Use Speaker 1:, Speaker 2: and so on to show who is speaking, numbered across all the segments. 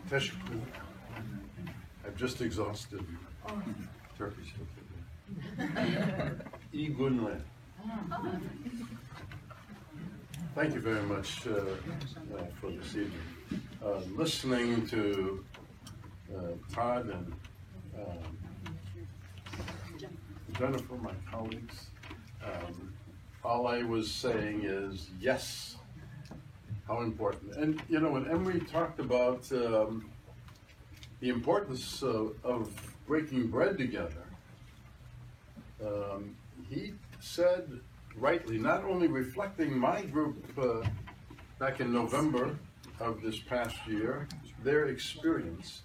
Speaker 1: Teşekkür. I've just exhausted Turkish. İyi günler. Thank you very much for this evening. Listening to Todd and Jennifer, my colleagues, all I was saying is yes, how important. And you know, when Emery talked about the importance of breaking bread together, he said rightly, not only reflecting my group back in November of this past year, their experience,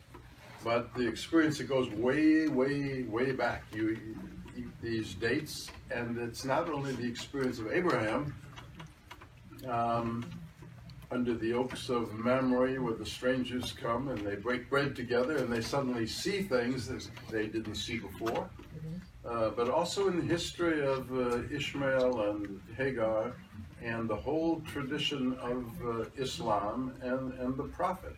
Speaker 1: but the experience that goes way, way, way back. These dates, and it's not only the experience of Abraham under the oaks of Mamre, where the strangers come and they break bread together and they suddenly see things that they didn't see before, but also in the history of Ishmael and Hagar and the whole tradition of Islam and the Prophet.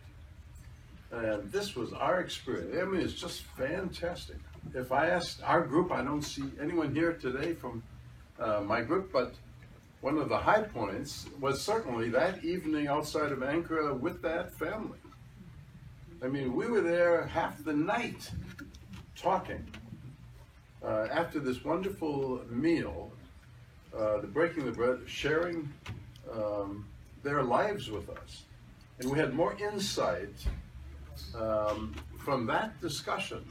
Speaker 1: And this was our experience. I mean, it's just fantastic. If I asked our group, I don't see anyone here today from my group, but one of the high points was certainly that evening outside of Ankara with that family. I mean, we were there half the night talking. After this wonderful meal, the breaking the bread, sharing their lives with us. And we had more insight from that discussion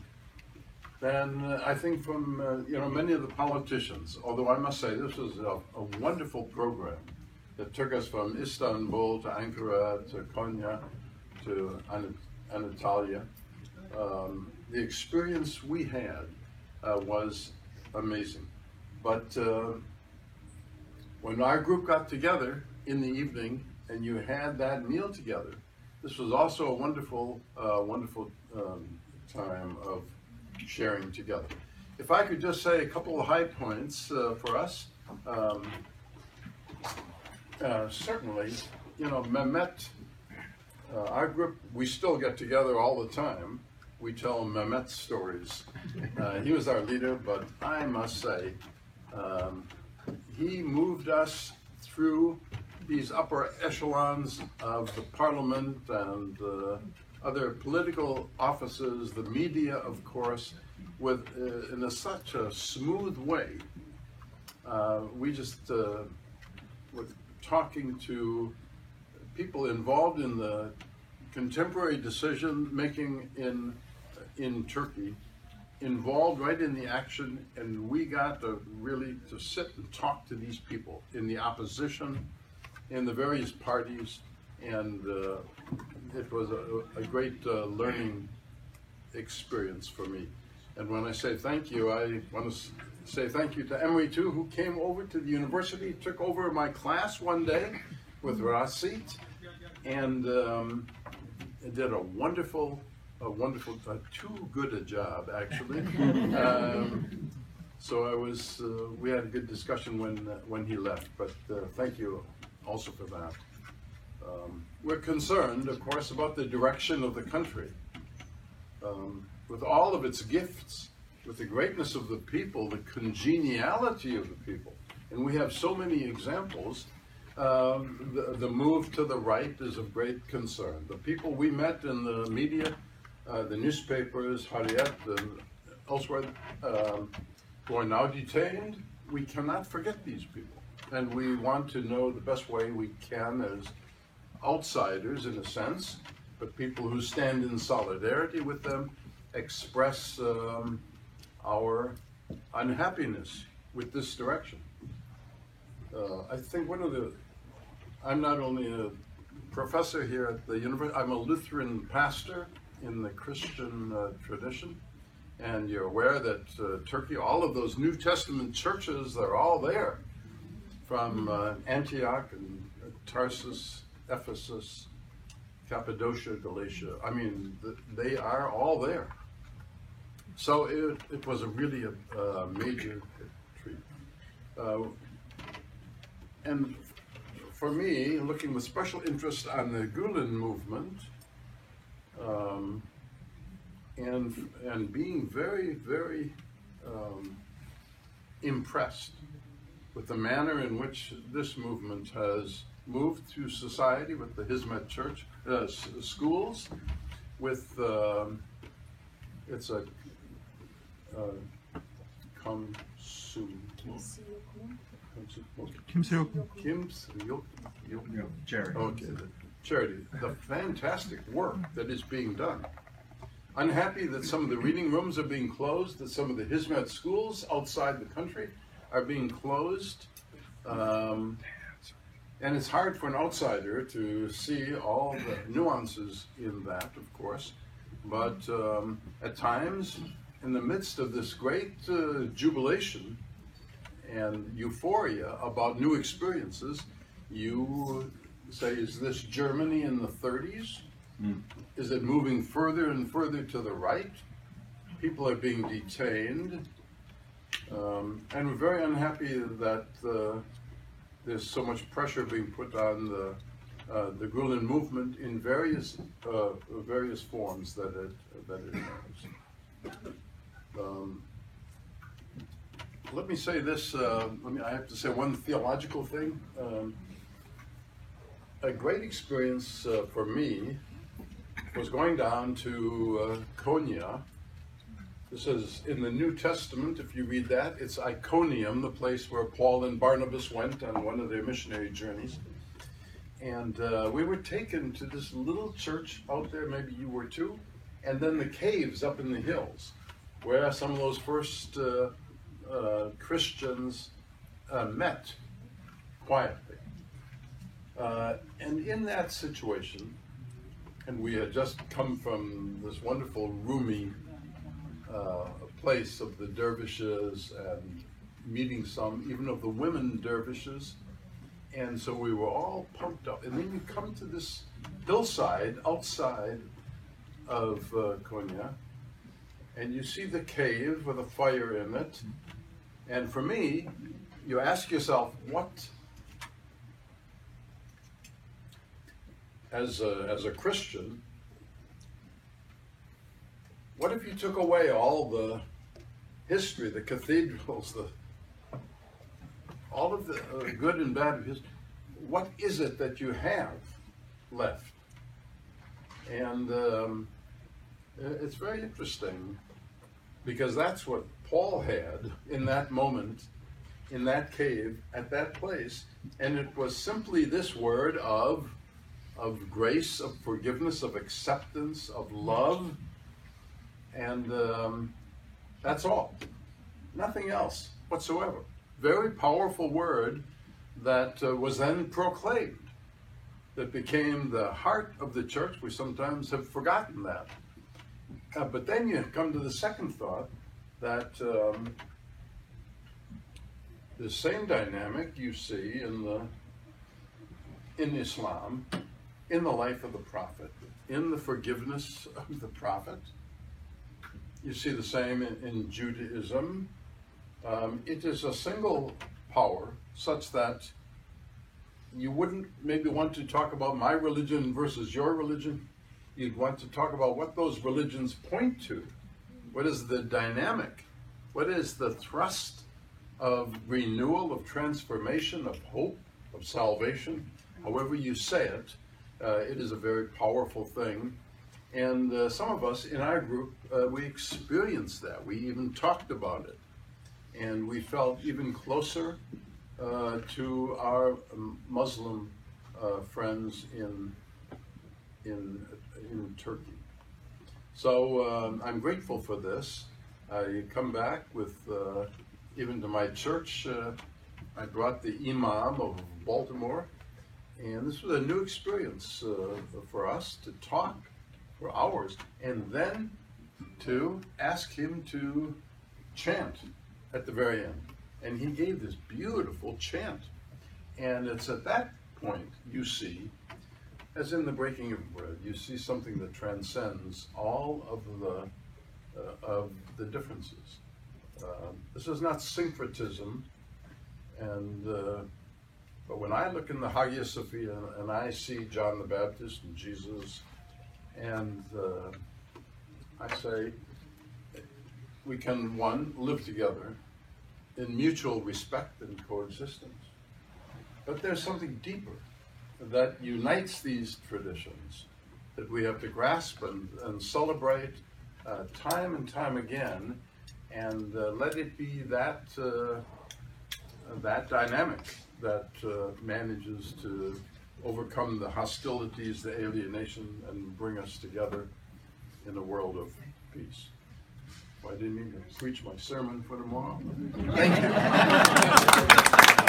Speaker 1: than I think from many of the politicians. Although I must say this was a wonderful program that took us from Istanbul to Ankara to Konya to Antalya. The experience we had was amazing. But when our group got together in the evening and you had that meal together, this was also a wonderful, wonderful time of sharing together. If I could just say a couple of high points for us, certainly, Mehmet, our group, we still get together all the time. We tell Mehmet stories. He was our leader, but I must say, he moved us through these upper echelons of the parliament and other political offices, the media, of course, with in such a smooth way. We just were talking to people involved in the contemporary decision making in Turkey, involved right in the action, and we got to really to sit and talk to these people in the opposition, in the various parties, and it was a great learning experience for me. And when I say thank you, I want to say thank you to Emery too, who came over to the university, took over my class one day with Rasit, and did a wonderful, too good a job actually. So we had a good discussion when he left. But thank you also for that. We're concerned, of course, about the direction of the country. With all of its gifts, with the greatness of the people, the congeniality of the people, and we have so many examples, the move to the right is of great concern. The people we met in the media, the newspapers, Harriet, and elsewhere, who are now detained, we cannot forget these people. And we want to know the best way we can as outsiders, in a sense, but people who stand in solidarity with them, express our unhappiness with this direction. I think I'm not only a professor here at the university, I'm a Lutheran pastor in the Christian tradition, and you're aware that Turkey, all of those New Testament churches, they're all there, from Antioch and Tarsus, Ephesus, Cappadocia, Galatia. I mean, they are all there. So it was really a major treat. And for me, looking with special interest on the Gulen movement, um, and being very, very impressed with the manner in which this movement has moved through society with the Hizmet Church schools, with it's a
Speaker 2: Charity.
Speaker 1: Okay, the charity, the fantastic work that is being done. Unhappy that some of the reading rooms are being closed, that some of the Hizmet schools outside the country are being closed. And it's hard for an outsider to see all the nuances in that, of course. But at times, in the midst of this great jubilation and euphoria about new experiences, you say, is this Germany in the 30s? Is it moving further and further to the right? People are being detained. And we're very unhappy that there's so much pressure being put on the Gulen movement in various forms that it has. Let me say this. I have to say one theological thing. A great experience for me was going down to Konya. This is in the New Testament. If you read that, it's Iconium, the place where Paul and Barnabas went on one of their missionary journeys. And we were taken to this little church out there, maybe you were too, and then the caves up in the hills, where some of those first Christians met quietly. And in that situation, and we had just come from this wonderful Rumi place of the dervishes and meeting some, even of the women dervishes. And so we were all pumped up. And then you come to this hillside outside of Konya, and you see the cave with a fire in it. And for me, you ask yourself, what, as a Christian, what if you took away all the history, the cathedrals, all of the good and bad of history? What is it that you have left? And it's very interesting, because that's what Paul had in that moment, in that cave, at that place. And it was simply this word of grace, of forgiveness, of acceptance, of love. And that's all. Nothing else whatsoever. Very powerful word that was then proclaimed, that became the heart of the church. We sometimes have forgotten that. But then you come to the second thought, that the same dynamic you see in Islam, in the life of the prophet, in the forgiveness of the prophet. You see the same in Judaism. It is a single power, such that you wouldn't maybe want to talk about my religion versus your religion. You'd want to talk about what those religions point to. What is the dynamic? What is the thrust of renewal, of transformation, of hope, of salvation? However you say it, it is a very powerful thing. And some of us in our group, we experienced that. We even talked about it. And we felt even closer to our Muslim friends in Turkey. So I'm grateful for this. I come back with, even to my church, I brought the Imam of Baltimore, and this was a new experience for us to talk for hours, and then to ask him to chant at the very end. And he gave this beautiful chant. And it's at that point you see, as in the breaking of bread, you see something that transcends all of the differences. This is not syncretism, and but when I look in the Hagia Sophia and I see John the Baptist and Jesus And I say we can, one, live together in mutual respect and coexistence. But there's something deeper that unites these traditions that we have to grasp and celebrate time and time again, and let it be that that dynamic that manages to overcome the hostilities, the alienation, and bring us together in a world of peace. Well, I didn't even preach my sermon for tomorrow. Thank you.